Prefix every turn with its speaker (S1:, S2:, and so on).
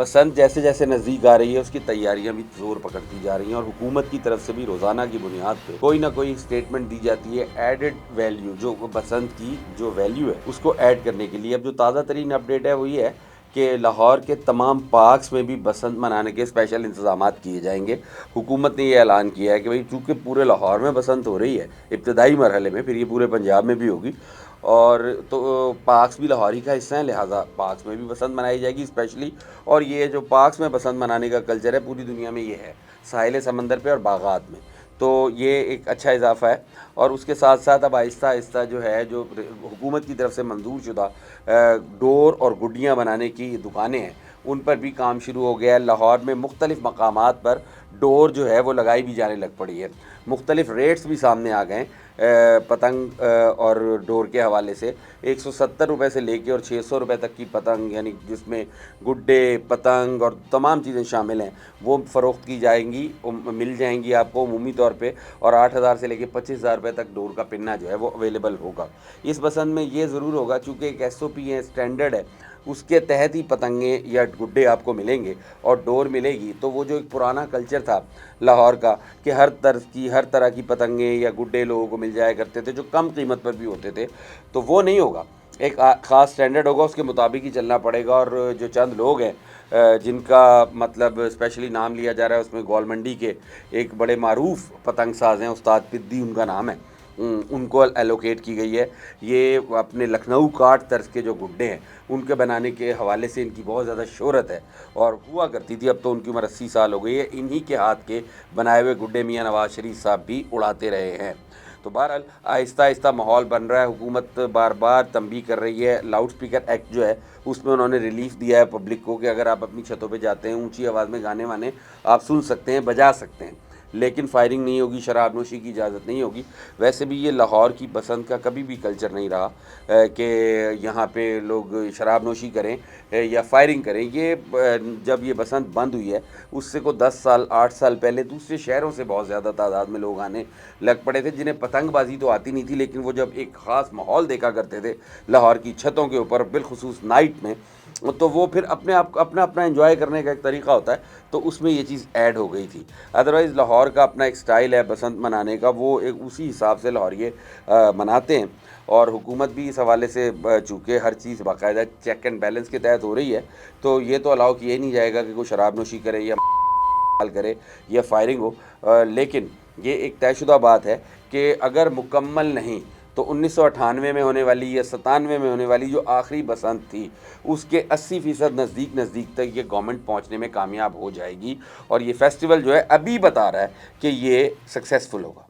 S1: بسنت جیسے جیسے نزدیک آ رہی ہے اس کی تیاریاں بھی زور پکڑتی جا رہی ہیں، اور حکومت کی طرف سے بھی روزانہ کی بنیاد پہ کوئی نہ کوئی اسٹیٹمنٹ دی جاتی ہے ایڈڈ ویلیو، جو بسنت کی جو ویلیو ہے اس کو ایڈ کرنے کے لیے۔ اب جو تازہ ترین اپڈیٹ ہے وہ یہ ہے کہ لاہور کے تمام پارکس میں بھی بسنت منانے کے اسپیشل انتظامات کیے جائیں گے۔ حکومت نے یہ اعلان کیا ہے کہ بھئی چونکہ پورے لاہور میں بسنت ہو رہی ہے ابتدائی مرحلے میں، پھر یہ پورے پنجاب میں بھی ہوگی، اور تو پارکس بھی لاہوری کا حصہ ہیں، لہٰذا پارکس میں بھی بسنت منائی جائے گی اسپیشلی۔ اور یہ جو پارکس میں بسنت منانے کا کلچر ہے پوری دنیا میں یہ ہے، ساحل سمندر پہ اور باغات میں، تو یہ ایک اچھا اضافہ ہے۔ اور اس کے ساتھ ساتھ اب آہستہ آہستہ جو ہے جو حکومت کی طرف سے منظور شدہ ڈور اور گڈیاں بنانے کی دکانیں ہیں ان پر بھی کام شروع ہو گیا ہے۔ لاہور میں مختلف مقامات پر ڈور جو ہے وہ لگائی بھی جانے لگ پڑی ہے، مختلف ریٹس بھی سامنے آ گئے پتنگ اور ڈور کے حوالے سے۔ 170 روپے سے لے کے اور 600 روپے تک کی پتنگ، یعنی جس میں گڈے، پتنگ اور تمام چیزیں شامل ہیں، وہ فروخت کی جائیں گی، مل جائیں گی آپ کو عمومی طور پہ، اور 8,000 سے لے کے 25,000 روپے تک ڈور کا پننا جو ہے وہ اویلیبل ہوگا۔ اس بسنت میں یہ ضرور ہوگا چونکہ ایک SOP ہے، اسٹینڈرڈ ہے، اس کے تحت ہی پتنگیں یا گڈے آپ کو ملیں گے اور ڈور ملے گی۔ تو وہ جو ایک پرانا کلچر تھا لاہور کا کہ ہر طرح کی پتنگیں یا گڈے لوگوں کو مل جایا کرتے تھے جو کم قیمت پر بھی ہوتے تھے، تو وہ نہیں ہوگا۔ ایک خاص اسٹینڈرڈ ہوگا، اس کے مطابق ہی چلنا پڑے گا۔ اور جو چند لوگ ہیں جن کا مطلب اسپیشلی نام لیا جا رہا ہے، اس میں گول منڈی کے ایک بڑے معروف پتنگ ساز ہیں، استاد پدی ان کا نام ہے، ان کو ایلوکیٹ کی گئی ہے۔ یہ اپنے لکھنؤ کاٹ طرز کے جو گڈے ہیں ان کے بنانے کے حوالے سے ان کی بہت زیادہ شہرت ہے، اور ہوا کرتی تھی، اب تو ان کی عمر 80 سال ہو گئی ہے۔ انہی کے ہاتھ کے بنائے ہوئے گڈے میاں نواز شریف صاحب بھی اڑاتے رہے ہیں۔ تو بہرحال آہستہ آہستہ ماحول بن رہا ہے، حکومت بار بار تنبیہ کر رہی ہے۔ لاؤڈ سپیکر ایکٹ جو ہے اس میں انہوں نے ریلیف دیا ہے پبلک کو کہ اگر آپ اپنی چھتوں پہ جاتے ہیں اونچی آواز میں گانے وانے آپ سن سکتے ہیں، بجا سکتے ہیں، لیکن فائرنگ نہیں ہوگی، شراب نوشی کی اجازت نہیں ہوگی۔ ویسے بھی یہ لاہور کی بسنت کا کبھی بھی کلچر نہیں رہا کہ یہاں پہ لوگ شراب نوشی کریں یا فائرنگ کریں۔ یہ جب یہ بسنت بند ہوئی ہے اس سے کو 10 سال 8 سال پہلے دوسرے شہروں سے بہت زیادہ تعداد میں لوگ آنے لگ پڑے تھے، جنہیں پتنگ بازی تو آتی نہیں تھی، لیکن وہ جب ایک خاص ماحول دیکھا کرتے تھے لاہور کی چھتوں کے اوپر بالخصوص نائٹ میں، تو وہ پھر اپنے آپ اپنا انجوائے کرنے کا ایک طریقہ ہوتا ہے، تو اس میں یہ چیز ایڈ ہو گئی تھی۔ ادروائز لاہور کا اپنا ایک سٹائل ہے بسنت منانے کا، وہ ایک اسی حساب سے لاہوریے مناتے ہیں، اور حکومت بھی اس حوالے سے چونکہ ہر چیز باقاعدہ چیک اینڈ بیلنس کے تحت ہو رہی ہے، تو یہ تو الاؤ کیا ہی نہیں جائے گا کہ کوئی شراب نوشی کرے یا کرے یا فائرنگ ہو۔ لیکن یہ ایک طے شدہ بات ہے کہ اگر مکمل نہیں تو 1998 میں ہونے والی یا 97 میں ہونے والی جو آخری بسنت تھی اس کے 80% نزدیک تک یہ گورنمنٹ پہنچنے میں کامیاب ہو جائے گی، اور یہ فیسٹیول جو ہے ابھی بتا رہا ہے کہ یہ سکسیسفل ہوگا۔